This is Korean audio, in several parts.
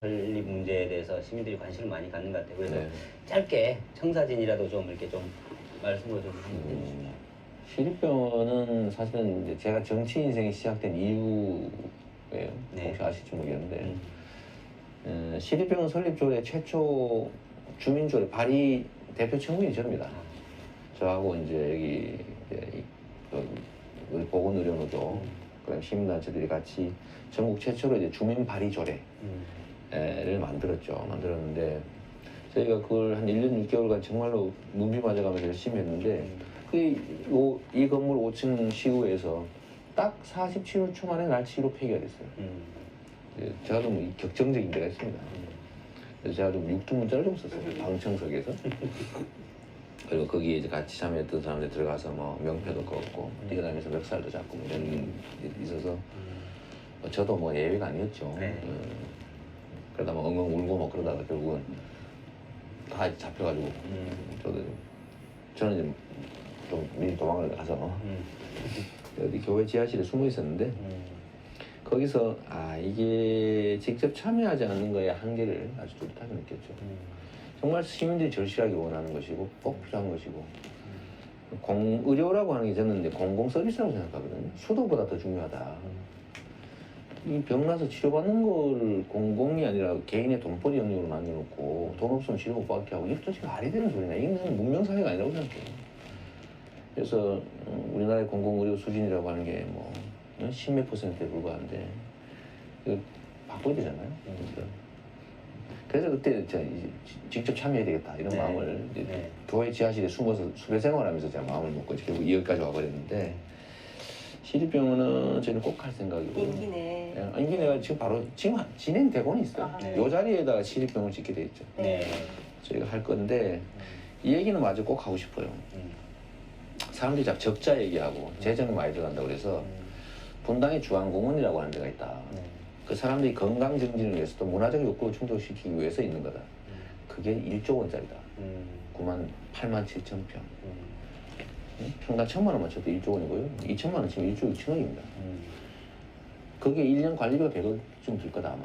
설립 문제에 대해서 시민들이 관심을 많이 갖는 것 같아요. 그래서 네. 짧게 청사진이라도 좀 이렇게 좀 말씀을 좀 해주시죠. 시립병원은 사실은 이제 제가 정치 인생이 시작된 이유예요. 네. 혹시 아실지 모르겠는데 시립병원 설립조례 최초 주민조례 발의 대표 청문이 저입니다. 저하고 이제 여기 이제 우리 보건의료노조 그다음 시민단체들이 같이 전국 최초로 이제 주민 발의 조례를 만들었는데 저희가 그걸 한 1년 6개월간 정말로 눈비 맞아가면서 열심히 했는데 이 건물 5층 시구에서 딱 47초 만에 날치기로 폐기가 됐어요. 제가 좀 격정적인 데가 있습니다. 그래서 제가 좀 육두문자를 좀 썼어요. 방청석에서. 그리고 거기에 이제 같이 참여했던 사람들 들어가서 뭐 명패도 걷고 뛰어다니면서 멱살도 잡고 이런 일이 있어서 저도 뭐 예외가 아니었죠. 그러다 뭐 엉엉 울고 뭐 그러다가 결국은 다 잡혀가지고 저는 이제 좀 미리 도망을 가서 어디 교회 지하실에 숨어 있었는데 거기서 이게 직접 참여하지 않는 거의 한계를 아주 뚜렷하게 느꼈죠. 정말 시민들이 절실하게 원하는 것이고 꼭 필요한 것이고 의료라고 하는 게 저는 이제 공공 서비스라고 생각하거든요. 수도보다 더 중요하다. 이 병나서 치료받는 거를 공공이 아니라 개인의 돈벌이 영역으로 남겨놓고 돈 없으면 치료 못 받게 하고 이게 도대체 말이 되는 소리냐. 이건 문명사회가 아니라고 생각해요. 그래서 우리나라의 공공의료 수준이라고 하는 게 뭐 10몇 %에 불과한데 이거 바꿔야 되잖아요. 그래서 그때 제가 직접 참여해야 되겠다 이런 마음을 교회 지하실에 숨어서 수배 생활하면서 제가 마음을 먹고 결국 여기까지 와버렸는데 시립병원은 저희는 꼭 할 생각이고 임기내가 지금 바로 지금 진행되고는 있어요. 이 자리에다가 시립병원을 짓게 돼 있죠. 저희가 할 건데 이 얘기는 마저 꼭 하고 싶어요. 사람들이 자꾸 적자 얘기하고 재정이 많이 들어간다고 그래서 분당에 주안공원이라고 하는 데가 있다. 그 사람들이 건강 증진을 위해서 또 문화적 욕구를 충족시키기 위해서 있는 거다. 그게 1조 원짜리다. 8만 7천 평. 평당 1,000만 원만 쳐도 1조 원이고요. 2천만 원 치면 1조 2천 원입니다. 그게 1년 관리비가 100억쯤 들 거다 아마.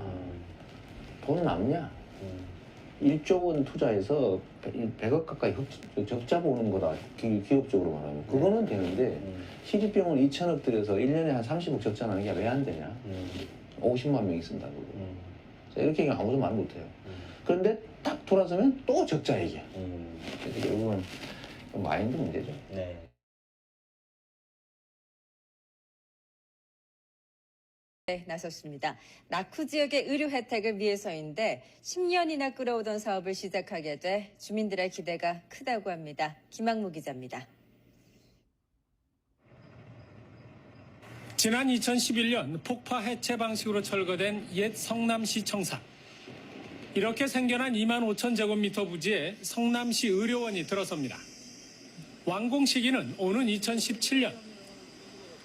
돈 남냐? 1조 원 투자해서 100억 가까이 적자 보는 거다. 기업적으로 말하면. 그거는 되는데 시립병원 2천억 들여서 1년에 한 30억 적자 나는 게 왜 안 되냐? 50만 명이 쓴다고. 이렇게 얘기하면 아무도 말 못해요. 그런데 딱 돌아서면 또 적자 얘기야. 그래서 결국은 마인드 문제죠. 나섰습니다. 낙후 지역의 의료 혜택을 위해서인데 10년이나 끌어오던 사업을 시작하게 돼 주민들의 기대가 크다고 합니다. 김학무 기자입니다. 지난 2011년 폭파 해체 방식으로 철거된 옛 성남시 청사. 이렇게 생겨난 2만 5천 제곱미터 부지에 성남시 의료원이 들어섭니다. 완공 시기는 오는 2017년.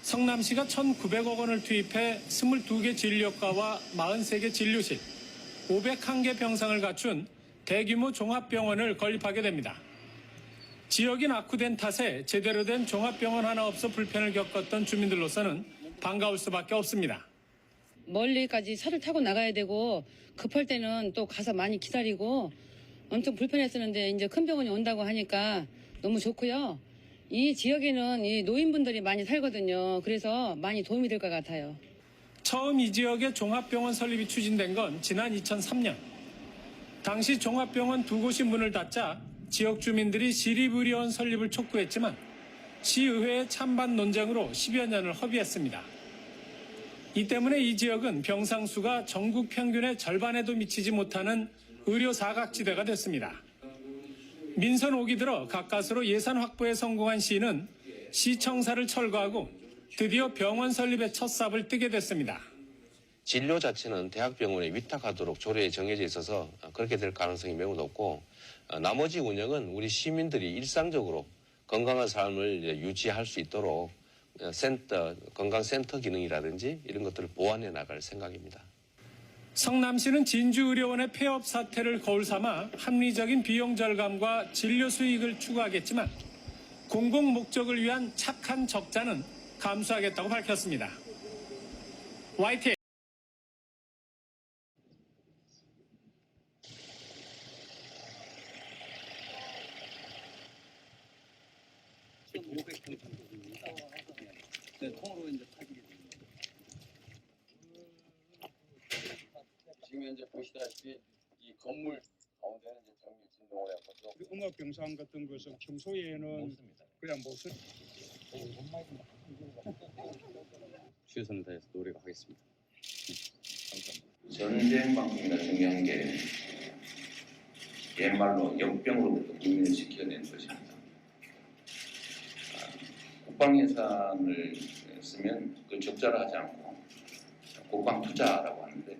성남시가 1,900억 원을 투입해 22개 진료과와 43개 진료실, 501개 병상을 갖춘 대규모 종합병원을 건립하게 됩니다. 지역이 낙후된 탓에 제대로 된 종합병원 하나 없어 불편을 겪었던 주민들로서는 반가울 수밖에 없습니다. 멀리까지 차를 타고 나가야 되고 급할 때는 또 가서 많이 기다리고 엄청 불편했었는데 이제 큰 병원이 온다고 하니까 너무 좋고요. 이 지역에는 이 노인분들이 많이 살거든요. 그래서 많이 도움이 될 것 같아요. 처음 이 지역에 종합병원 설립이 추진된 건 지난 2003년. 당시 종합병원 2곳이 문을 닫자 지역 주민들이 시립의료원 설립을 촉구했지만 시의회의 찬반 논쟁으로 10여 년을 허비했습니다. 이 때문에 이 지역은 병상 수가 전국 평균의 절반에도 미치지 못하는 의료 사각지대가 됐습니다. 민선 5기 들어 가까스로 예산 확보에 성공한 시는 시청사를 철거하고 드디어 병원 설립의 첫 삽을 뜨게 됐습니다. 진료 자체는 대학병원에 위탁하도록 조례에 정해져 있어서 그렇게 될 가능성이 매우 높고 나머지 운영은 우리 시민들이 일상적으로 건강한 삶을 유지할 수 있도록 건강센터 기능이라든지 이런 것들을 보완해 나갈 생각입니다. 성남시는 진주의료원의 폐업 사태를 거울 삼아 합리적인 비용 절감과 진료 수익을 추구하겠지만 공공 목적을 위한 착한 적자는 감수하겠다고 밝혔습니다. YTN 네, 통으로 이제 타기. 지금 현재 보시다시피 이 건물 가운데는 이제 전기 진동을 해서 또 음악 병상 같은 것은 평소에는 그냥 못 쓰. 최선을 다해서 노력하겠습니다. 전쟁만큼이나 중요한 게 옛말로 역병으로부터 국민을 지켜내는 것입니다. 국방 예산을 쓰면 그 적자를 하지 않고 국방 투자라고 하는데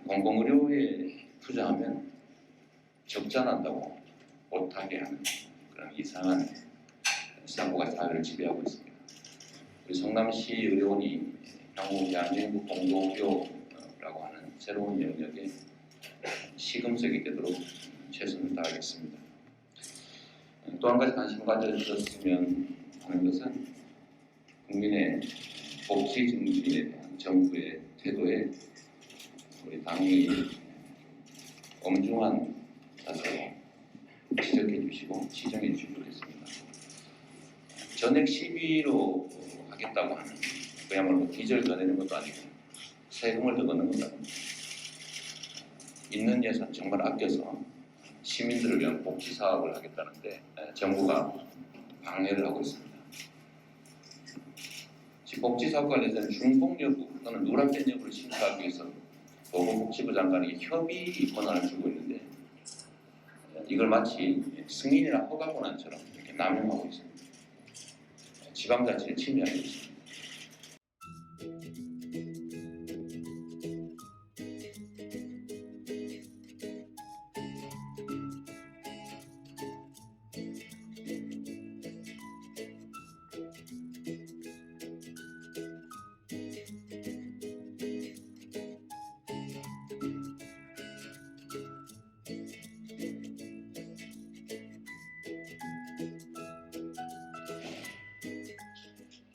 공공의료에 투자하면 적자 난다고 못하게 하는 그런 이상한 사고가 사회를 지배하고 있습니다. 우리 성남시 의료원이 향후 대한민국 공동의료라고 하는 새로운 영역에 시금석이 되도록 최선을 다하겠습니다. 또 한 가지 관심 가져주셨으면 하는 것은 국민의 복지 증진에 대한 정부의 태도에 우리 당이 엄중한 자세로 지적해 주시고 지정해 주시면 좋겠습니다. 전액 시비로 하겠다고 하는 그야말로 빚을 더 내는 것도 아니고 세금을 더 걷는 것도 아니고 있는 예산 정말 아껴서 시민들을 위한 복지 사업을 하겠다는데 정부가 방해를 하고 있습니다. 복지 사업 관련해서는 중복 여부 또는 누락된 여부를 심사하기 위해서 보건복지부 장관에게 협의 권한을 주고 있는데 이걸 마치 승인이나 허가 권한처럼 이렇게 남용하고 있습니다. 지방자치를 침해하고 있습니다.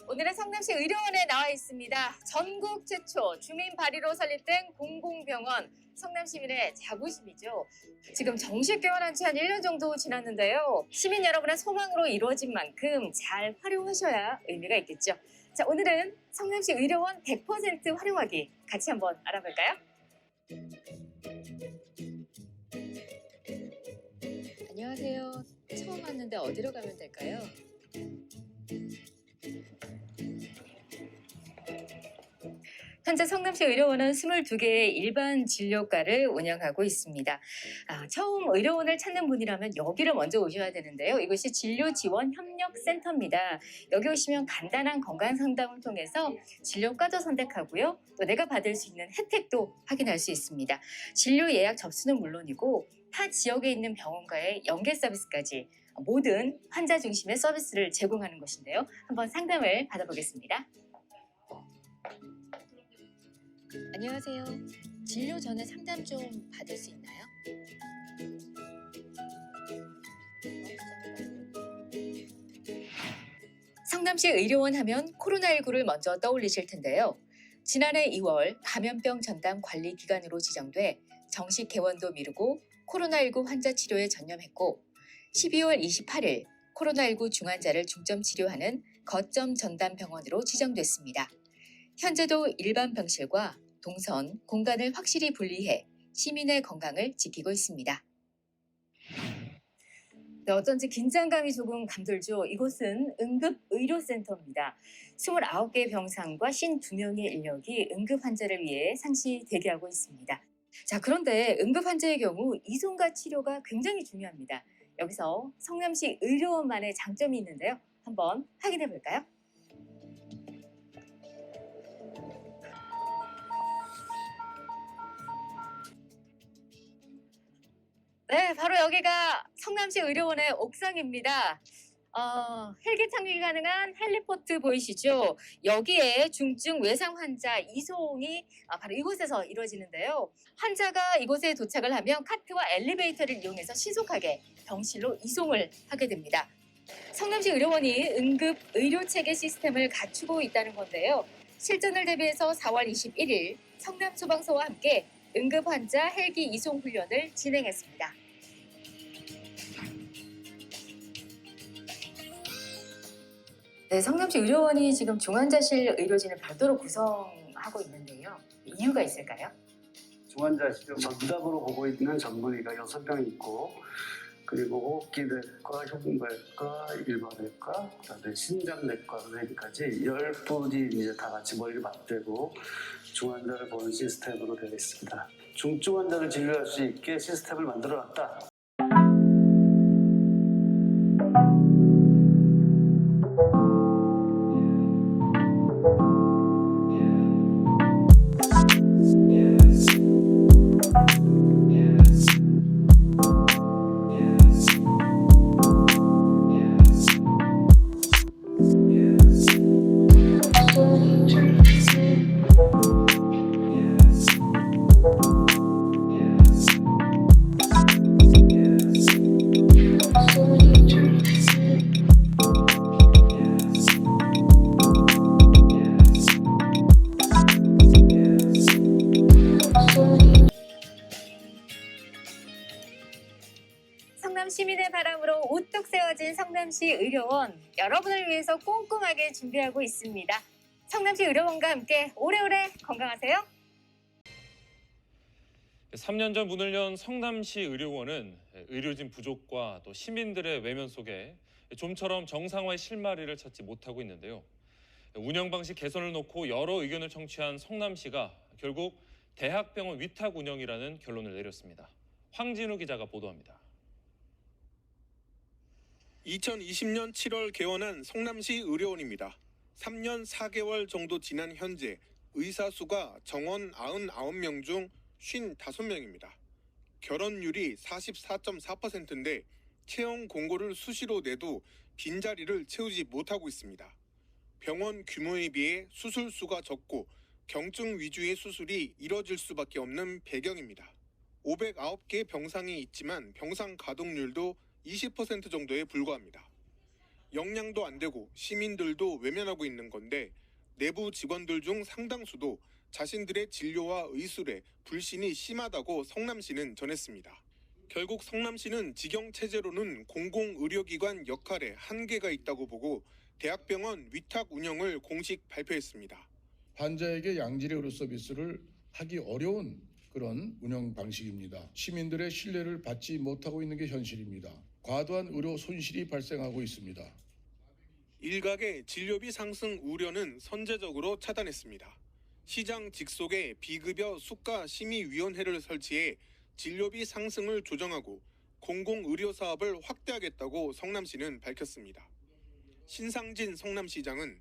오늘은 성남시 의료원에 나와 있습니다. 전국 최초 주민 발의로 설립된 공공병원, 성남시민의 자부심이죠. 지금 정식 개원한 지 한 1년 정도 지났는데요. 시민 여러분의 소망으로 이루어진 만큼 잘 활용하셔야 의미가 있겠죠. 자, 오늘은 성남시 의료원 100% 활용하기 같이 한번 알아볼까요? 안녕하세요. 처음 왔는데 어디로 가면 될까요? 현재 성남시 의료원은 22개의 일반 진료과를 운영하고 있습니다. 처음 의료원을 찾는 분이라면 여기를 먼저 오셔야 되는데요. 이것이 진료지원협력센터입니다. 여기 오시면 간단한 건강상담을 통해서 진료과도 선택하고요. 또 내가 받을 수 있는 혜택도 확인할 수 있습니다. 진료 예약 접수는 물론이고 타 지역에 있는 병원과의 연계 서비스까지 모든 환자 중심의 서비스를 제공하는 것인데요. 한번 상담을 받아보겠습니다. 안녕하세요. 진료 전에 상담 좀 받을 수 있나요? 성남시 의료원 하면 코로나19를 먼저 떠올리실 텐데요. 지난해 2월 감염병 전담 관리 기관으로 지정돼 정식 개원도 미루고 코로나19 환자 치료에 전념했고 12월 28일 코로나19 중환자를 중점 치료하는 거점 전담 병원으로 지정됐습니다. 현재도 일반 병실과 동선, 공간을 확실히 분리해 시민의 건강을 지키고 있습니다. 네, 어쩐지 긴장감이 조금 감돌죠. 이곳은 응급의료센터입니다. 29개 병상과 52명의 인력이 응급 환자를 위해 상시 대기하고 있습니다. 자, 그런데 응급 환자의 경우 이송과 치료가 굉장히 중요합니다. 여기서 성남시 의료원만의 장점이 있는데요. 한번 확인해 볼까요? 네, 바로 여기가 성남시 의료원의 옥상입니다. 헬기 착륙이 가능한 헬리포트 보이시죠? 여기에 중증 외상 환자 이송이 바로 이곳에서 이루어지는데요. 환자가 이곳에 도착을 하면 카트와 엘리베이터를 이용해서 신속하게 병실로 이송을 하게 됩니다. 성남시 의료원이 응급 의료체계 시스템을 갖추고 있다는 건데요. 실전을 대비해서 4월 21일 성남소방서와 함께 응급 환자 헬기 이송 훈련을 진행했습니다. 네, 성남시 의료원이 지금 중환자실 의료진을 별도로 구성하고 있는데요. 이유가 있을까요? 중환자실을 전담으로 보고 있는 전문의가 6명 있고, 그리고 호흡기내과, 흉부외과, 일반외과, 그다음에 신장내과 선생님까지 10분이 이제 다 같이 머리를 맞대고 중환자를 보는 시스템으로 되어 있습니다. 중증 환자를 진료할 수 있게 시스템을 만들어놨다. 성남 시민의 바람으로 우뚝 세워진 성남시 의료원, 여러분을 위해서 꼼꼼하게 준비하고 있습니다. 성남시 의료원과 함께 오래오래 건강하세요. 3년 전 문을 연 성남시 의료원은 의료진 부족과 또 시민들의 외면 속에 좀처럼 정상화의 실마리를 찾지 못하고 있는데요. 운영 방식 개선을 놓고 여러 의견을 청취한 성남시가 결국 대학병원 위탁 운영이라는 결론을 내렸습니다. 황진우 기자가 보도합니다. 2020년 7월 개원한 성남시 의료원입니다. 3년 4개월 정도 지난 현재 의사 수가 정원 99명 중 55명입니다. 결혼율이 44.4%인데 채용 공고를 수시로 내도 빈자리를 채우지 못하고 있습니다. 병원 규모에 비해 수술 수가 적고 경증 위주의 수술이 이뤄질 수밖에 없는 배경입니다. 509개 병상이 있지만 병상 가동률도 20% 정도에 불과합니다. 역량도 안 되고 시민들도 외면하고 있는 건데 내부 직원들 중 상당수도 자신들의 진료와 의술에 불신이 심하다고 성남시는 전했습니다. 결국 성남시는 직영체제로는 공공의료기관 역할에 한계가 있다고 보고 대학병원 위탁 운영을 공식 발표했습니다. 환자에게 양질의 의료 서비스를 하기 어려운 그런 운영 방식입니다. 시민들의 신뢰를 받지 못하고 있는 게 현실입니다. 과도한 의료 손실이 발생하고 있습니다. 일각의 진료비 상승 우려는 선제적으로 차단했습니다. 시장 직속에 비급여 수가 심의위원회를 설치해 진료비 상승을 조정하고 공공의료 사업을 확대하겠다고 성남시는 밝혔습니다. 신상진 성남시장은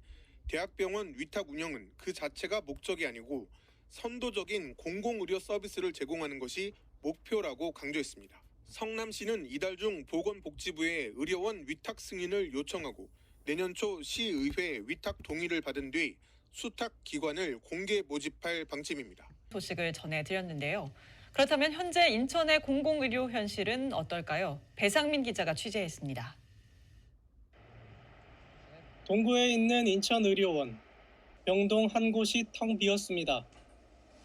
대학병원 위탁 운영은 그 자체가 목적이 아니고 선도적인 공공의료 서비스를 제공하는 것이 목표라고 강조했습니다. 성남시는 이달 중 보건복지부에 의료원 위탁 승인을 요청하고 내년 초 시의회 위탁 동의를 받은 뒤 수탁 기관을 공개 모집할 방침입니다. 소식을 전해드렸는데요. 그렇다면 현재 인천의 공공의료 현실은 어떨까요? 배상민 기자가 취재했습니다. 동구에 있는 인천의료원. 병동 한 곳이 텅 비었습니다.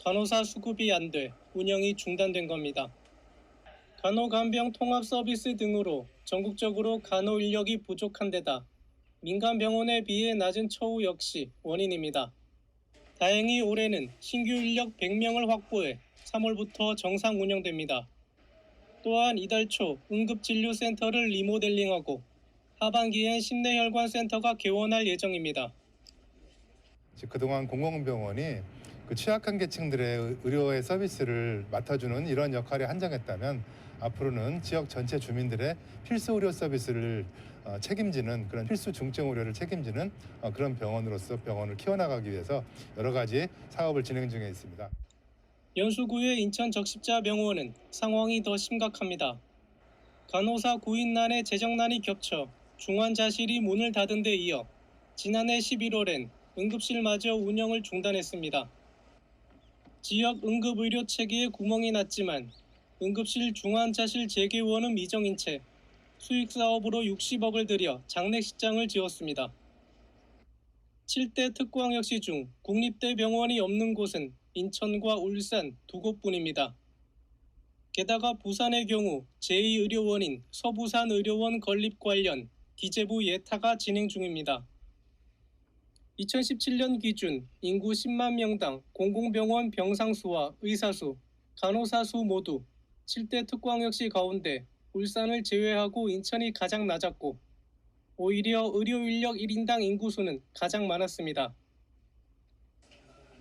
간호사 수급이 안 돼 운영이 중단된 겁니다. 간호간병 통합 서비스 등으로 전국적으로 간호 인력이 부족한 데다 민간 병원에 비해 낮은 처우 역시 원인입니다. 다행히 올해는 신규 인력 100명을 확보해 3월부터 정상 운영됩니다. 또한 이달 초 응급진료센터를 리모델링하고 하반기엔 심내혈관센터가 개원할 예정입니다. 그동안 공공병원이 그 취약한 계층들의 의료의 서비스를 맡아주는 이런 역할에 한정했다면 앞으로는 지역 전체 주민들의 필수 의료 서비스를 책임지는 그런 필수 중증 의료를 책임지는 그런 병원으로서 병원을 키워나가기 위해서 여러 가지 사업을 진행 중에 있습니다. 연수구의 인천적십자병원은 상황이 더 심각합니다. 간호사 구인난의 재정난이 겹쳐 중환자실이 문을 닫은 데 이어 지난해 11월엔 응급실마저 운영을 중단했습니다. 지역 응급의료 체계에 구멍이 났지만 응급실 중환자실 재개원은 미정인 채 수익사업으로 60억을 들여 장례식장을 지었습니다. 7대 특광역시 중 국립대병원이 없는 곳은 인천과 울산 2곳뿐입니다. 게다가 부산의 경우 제2의료원인 서부산의료원 건립 관련 기재부 예타가 진행 중입니다. 2017년 기준 인구 10만 명당 공공병원 병상수와 의사수, 간호사 수 모두 7대 특광역시 가운데 울산을 제외하고 인천이 가장 낮았고 오히려 의료인력 1인당 인구수는 가장 많았습니다.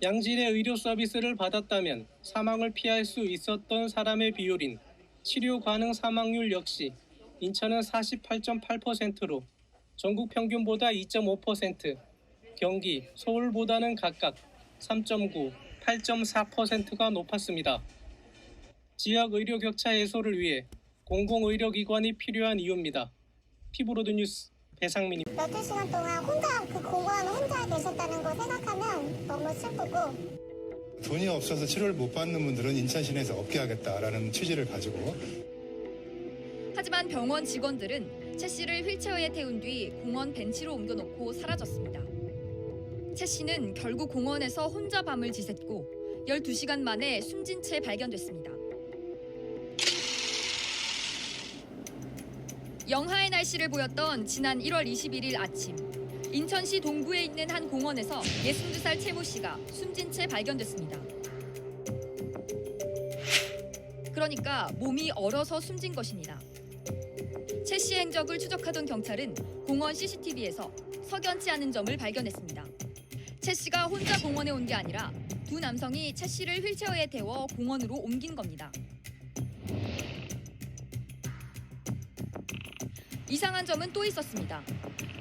양질의 의료 서비스를 받았다면 사망을 피할 수 있었던 사람의 비율인 치료 가능 사망률 역시 인천은 48.8%로 전국 평균보다 2.5%, 경기, 서울보다는 각각 3.9, 8.4%가 높았습니다. 지역 의료 격차 해소를 위해 공공의료기관이 필요한 이유입니다. 피부로드 뉴스 배상민입니다. 12시간 동안 혼자 그 공원 혼자 계셨다는 거 생각하면 너무 슬프고 돈이 없어서 치료를 못 받는 분들은 인천시내에서 없게 하겠다라는 취지를 가지고 하지만 병원 직원들은 최 씨를 휠체어에 태운 뒤 공원 벤치로 옮겨놓고 사라졌습니다. 최 씨는 결국 공원에서 혼자 밤을 지샜고 12시간 만에 숨진 채 발견됐습니다. 영하의 날씨를 보였던 지난 1월 21일 아침, 인천시 동구에 있는 한 공원에서 62살 최 모 씨가 숨진 채 발견됐습니다. 그러니까 몸이 얼어서 숨진 것입니다. 최 씨의 행적을 추적하던 경찰은 공원 CCTV에서 석연치 않은 점을 발견했습니다. 최 씨가 혼자 공원에 온 게 아니라 두 남성이 최 씨를 휠체어에 태워 공원으로 옮긴 겁니다. 이상한 점은 또 있었습니다.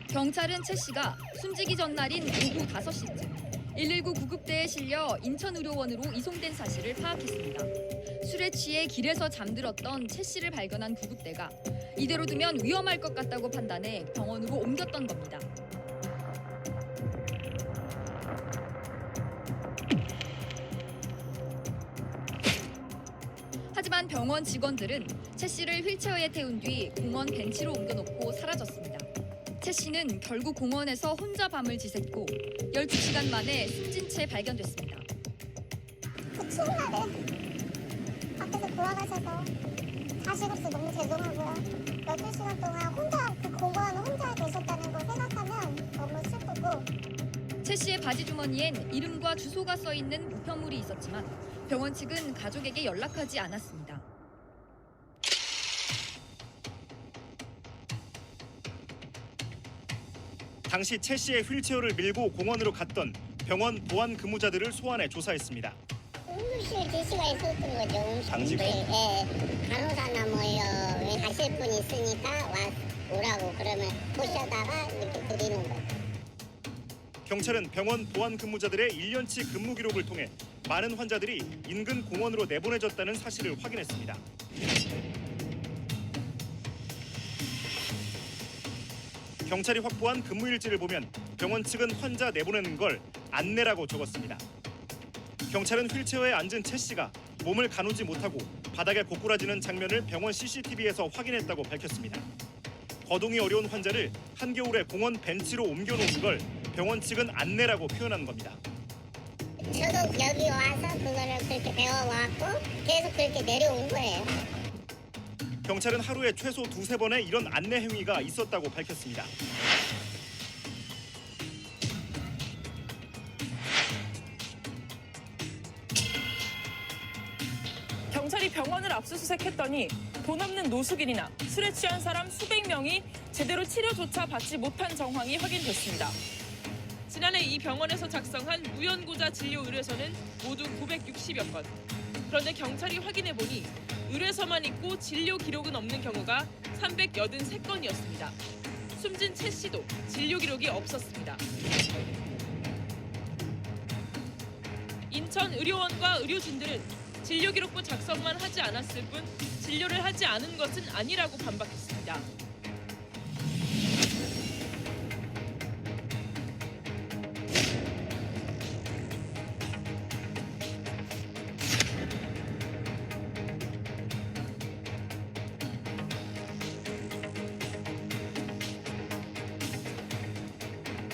경찰은 최 씨가 숨지기 전날인 오후 5시쯤 119 구급대에 실려 인천의료원으로 이송된 사실을 파악했습니다. 술에 취해 길에서 잠들었던 최 씨를 발견한 구급대가 이대로 두면 위험할 것 같다고 판단해 병원으로 옮겼던 겁니다. 하지만 병원 직원들은 최 씨를 휠체어에 태운 뒤 공원 벤치로 옮겨놓고 사라졌습니다. 최 씨는 결국 공원에서 혼자 밤을 지샜고 12시간 만에 숨진 채 발견됐습니다. 그 추운 날에 밖에서 돌아가셔서 자식 없이 너무 죄송하고요. 12시간 동안 혼자 그 공원 혼자 계셨다는 거 생각하면 너무 슬프고 최 씨의 바지 주머니엔 이름과 주소가 써있는 우편물이 있었지만 병원 측은 가족에게 연락하지 않았습니다. 당시 최 씨의 휠체어를 밀고 공원으로 갔던 병원 보안 근무자들을 소환해 조사했습니다. 응급실 지시가 있었던 거죠. 당시에? 네, 간호사나 뭐요 가실 분 있으니까 오라고 그러면 보셔다가 이렇게 드리는 거예요. 경찰은 병원 보안 근무자들의 1년치 근무 기록을 통해 많은 환자들이 인근 공원으로 내보내졌다는 사실을 확인했습니다. 경찰이 확보한 근무일지를 보면 병원 측은 환자 내보내는 걸 안내라고 적었습니다. 경찰은 휠체어에 앉은 최 씨가 몸을 가누지 못하고 바닥에 고꾸라지는 장면을 병원 CCTV에서 확인했다고 밝혔습니다. 거동이 어려운 환자를 한겨울에 공원 벤치로 옮겨놓은 걸 병원 측은 안내라고 표현한 겁니다. 저도 여기 와서 그거를 그렇게 배워왔고 계속 그렇게 내려온 거예요. 경찰은 하루에 최소 2-3번의 이런 안내 행위가 있었다고 밝혔습니다. 경찰이 병원을 압수수색했더니 돈 없는 노숙인이나 술에 취한 사람 수백 명이 제대로 치료조차 받지 못한 정황이 확인됐습니다. 지난해 이 병원에서 작성한 무연고자 진료 의뢰서는 모두 960여 건. 그런데 경찰이 확인해보니 의뢰서만 있고 진료 기록은 없는 경우가 383건이었습니다. 숨진 최 씨도 진료 기록이 없었습니다. 인천 의료원과 의료진들은 진료 기록부 작성만 하지 않았을 뿐 진료를 하지 않은 것은 아니라고 반박했습니다.